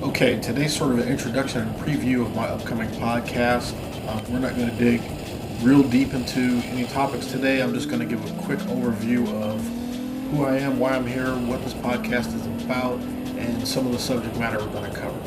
Okay, today's sort of an introduction and preview of my upcoming podcast. We're not going to dig real deep into any topics today. I'm just going to give a quick overview of who I am, why I'm here, what this podcast is about, and some of the subject matter we're going to cover.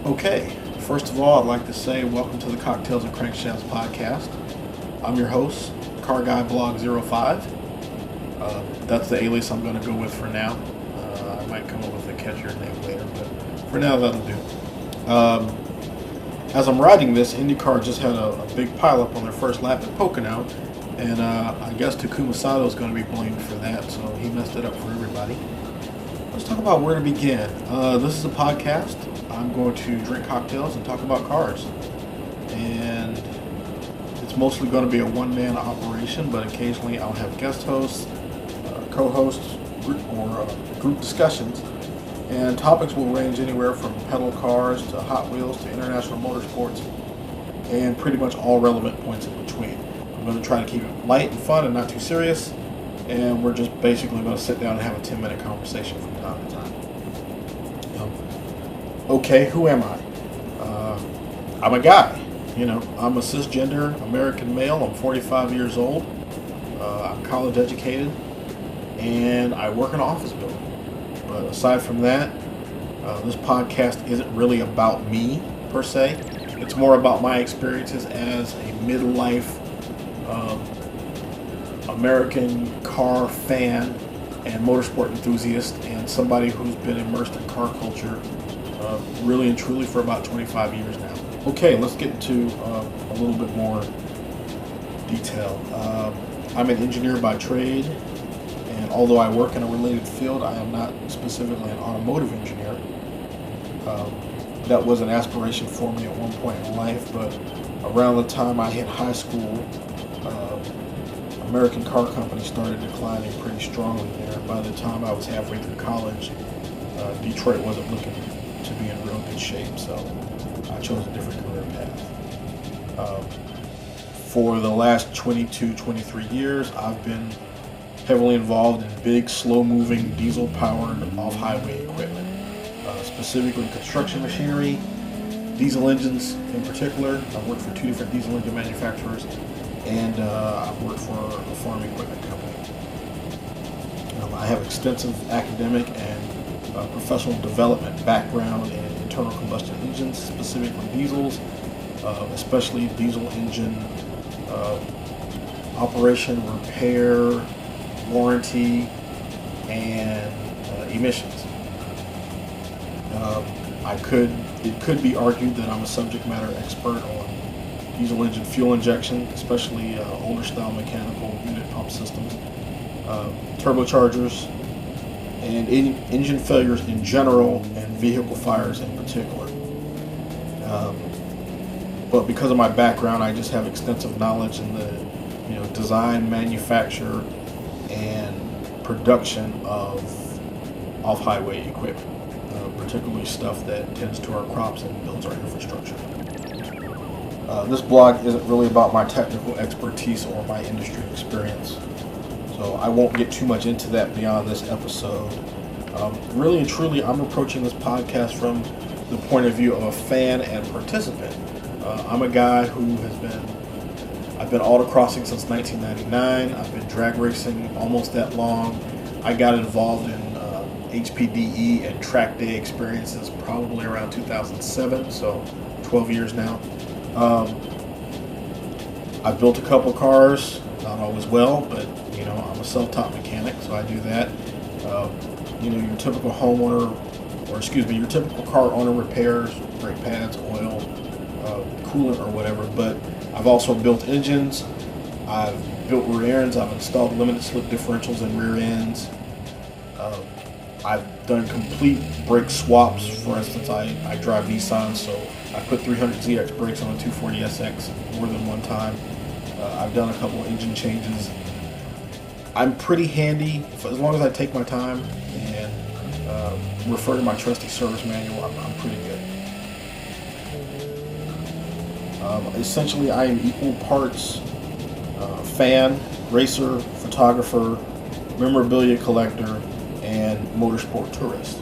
Okay, first of all, I'd like to say welcome to the Cocktails and Crankshafts podcast. I'm your host, Car Guy Blog 05. That's the alias I'm going to go with for now. I might come up with a catchier name later, but for now that'll do. As I'm writing this, IndyCar just had a big pileup on their first lap at Pocono, and I guess Takuma Sato is going to be blamed for that, so he messed it up for everybody. Let's talk about where to begin. This is a podcast. I'm going to drink cocktails and talk about cars, and it's mostly going to be a one-man operation, but occasionally I'll have guest hosts, co-hosts, or group discussions, and topics will range anywhere from pedal cars to Hot Wheels to international motorsports and pretty much all relevant points in between. I'm going to try to keep it light and fun and not too serious, and we're just basically going to sit down and have a 10-minute conversation from time to time. Okay, who am I? I'm a guy. I'm a cisgender American male. I'm 45 years old. I'm college educated, and I work in an office building. But aside from that, this podcast isn't really about me, per se. It's more about my experiences as a midlife American car fan and motorsport enthusiast, and somebody who's been immersed in car culture really and truly for about 25 years now. Okay, let's get into a little bit more detail. I'm an engineer by trade. And although I work in a related field, I am not specifically an automotive engineer. That was an aspiration for me at one point in life, but around the time I hit high school, American car companies started declining pretty strongly there. By the time I was halfway through college, Detroit wasn't looking to be in real good shape, so I chose a different career path. For the last 22, 23 years, I've been heavily involved in big, slow-moving, diesel-powered off-highway equipment, specifically construction machinery, diesel engines in particular. I've worked for 2 different diesel engine manufacturers, and I've worked for a farm equipment company. I have extensive academic and professional development background in internal combustion engines, specifically diesels, especially diesel engine operation, repair, warranty, and emissions. It could be argued that I'm a subject matter expert on diesel engine fuel injection, especially older style mechanical unit pump systems, turbochargers, and engine failures in general, and vehicle fires in particular. But because of my background, I just have extensive knowledge in the design, manufacture, and production of off-highway equipment, particularly stuff that tends to our crops and builds our infrastructure. This blog isn't really about my technical expertise or my industry experience, so I won't get too much into that beyond this episode. Really and truly, I'm approaching this podcast from the point of view of a fan and participant. I'm a guy who I've been autocrossing since 1999. I've been drag racing almost that long. I got involved in HPDE and track day experiences probably around 2007, so 12 years now. I've built a couple cars, not always well, but I'm a self-taught mechanic, so I do that. Your typical your typical car owner repairs, brake pads, oil, coolant, or whatever, but I've also built engines, I've built rear ends, I've installed limited slip differentials in rear ends, I've done complete brake swaps. For instance, I drive Nissan, so I put 300ZX brakes on a 240SX more than one time. I've done a couple engine changes. I'm pretty handy, as long as I take my time and refer to my trusty service manual, I'm pretty good. Essentially, I am equal parts fan, racer, photographer, memorabilia collector, and motorsport tourist.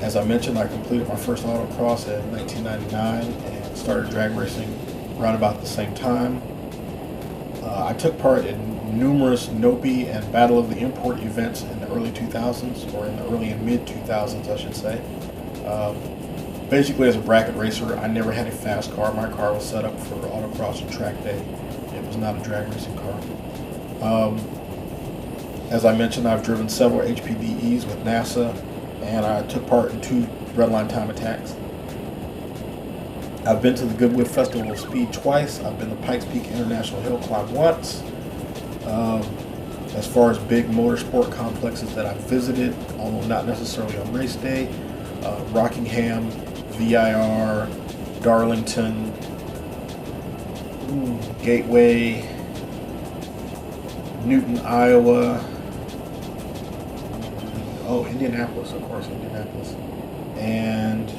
As I mentioned, I completed my first autocross in 1999 and started drag racing around about the same time. I took part in numerous NOPI and Battle of the Import events in the early 2000s, or in the early and mid 2000s, I should say. Basically, as a bracket racer, I never had a fast car. My car was set up for autocross and track day. It was not a drag racing car. As I mentioned, I've driven several HPDEs with NASA, and I took part in 2 Redline Time Attacks. I've been to the Goodwood Festival of Speed twice. I've been to Pikes Peak International Hill Climb once. As far as big motorsport complexes that I've visited, although not necessarily on race day, Rockingham, VIR, Darlington, Gateway, Newton, Iowa. Oh, Indianapolis, of course, Indianapolis. And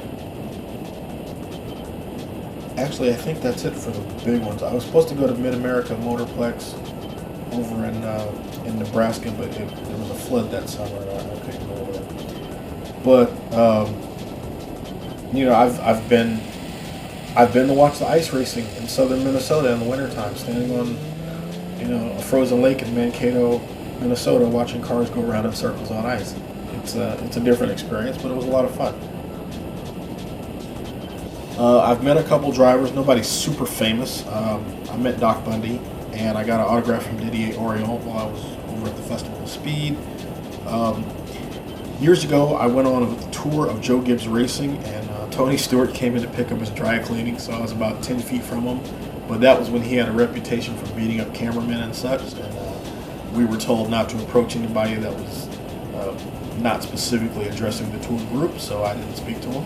actually, I think that's it for the big ones. I was supposed to go to Mid-America Motorplex over in Nebraska, but there was a flood that summer, and I couldn't go there. But I've been to watch the ice racing in southern Minnesota in the wintertime, standing on a frozen lake in Mankato, Minnesota, watching cars go around in circles on ice. It's a different experience, but it was a lot of fun. I've met a couple drivers, nobody super famous. I met Doc Bundy, and I got an autograph from Didier Oriol while I was over at the Festival of Speed. Years ago, I went on a tour of Joe Gibbs Racing, and Tony Stewart came in to pick up his dry cleaning, so I was about 10 feet from him. But that was when he had a reputation for beating up cameramen and such, and we were told not to approach anybody that was not specifically addressing the tour group, so I didn't speak to him.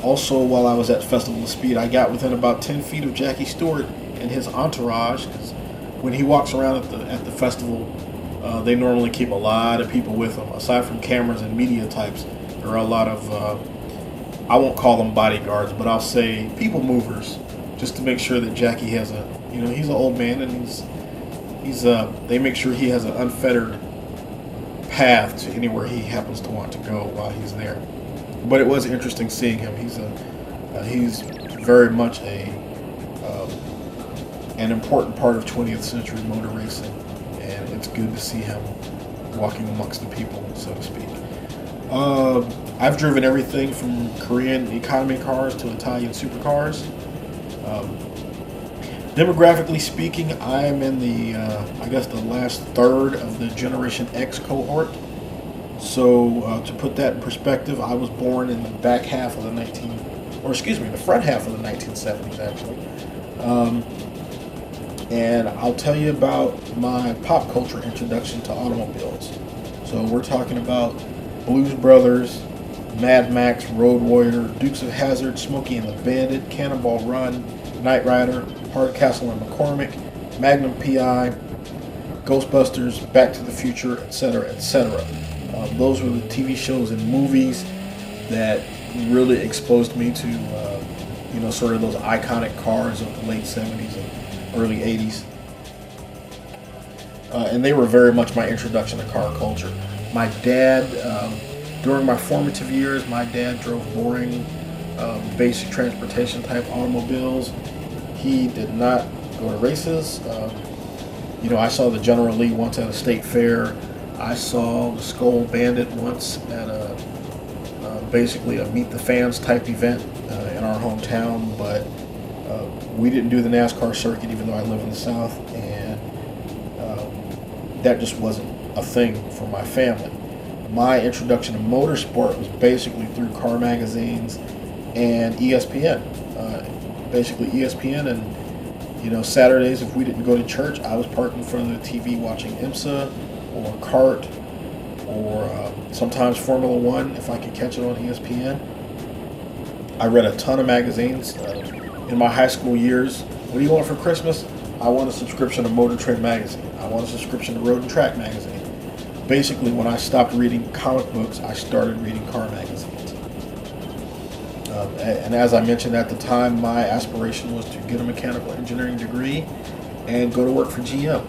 Also, while I was at Festival of Speed, I got within about 10 feet of Jackie Stewart and his entourage, because when he walks around at the festival, they normally keep a lot of people with him. Aside from cameras and media types, there are a lot of, I won't call them bodyguards, but I'll say people movers, just to make sure that Jackie has he's an old man, and they make sure he has an unfettered path to anywhere he happens to want to go while he's there. But it was interesting seeing him. He's very much an important part of 20th century motor racing, and it's good to see him walking amongst the people, so to speak. I've driven everything from Korean economy cars to Italian supercars. Demographically speaking, I am in the last third of the Generation X cohort. So to put that in perspective, I was born in the front half of the 1970s, actually. And I'll tell you about my pop culture introduction to automobiles. So we're talking about Blues Brothers, Mad Max, Road Warrior, Dukes of Hazzard, Smokey and the Bandit, Cannonball Run, Knight Rider, Hardcastle and McCormick, Magnum P.I., Ghostbusters, Back to the Future, etc., etc. Those were the TV shows and movies that really exposed me to, sort of those iconic cars of the late 70s and early 80s. And they were very much my introduction to car culture. My dad, during my formative years, my dad drove boring, basic transportation type automobiles. He did not go to races. I saw the General Lee once at a state fair. I saw the Skull Bandit once at basically a Meet the Fans type event in our hometown, but we didn't do the NASCAR circuit even though I live in the South, and that just wasn't a thing for my family. My introduction to motorsport was basically through car magazines and ESPN. Basically ESPN, and Saturdays, if we didn't go to church, I was parked in front of the TV watching IMSA or CART, or sometimes Formula One if I could catch it on ESPN. I read a ton of magazines. In my high school years, what do you want for Christmas? I want a subscription to Motor Trend magazine. I want a subscription to Road and Track magazine. Basically, when I stopped reading comic books, I started reading car magazines. And as I mentioned at the time, my aspiration was to get a mechanical engineering degree and go to work for GM.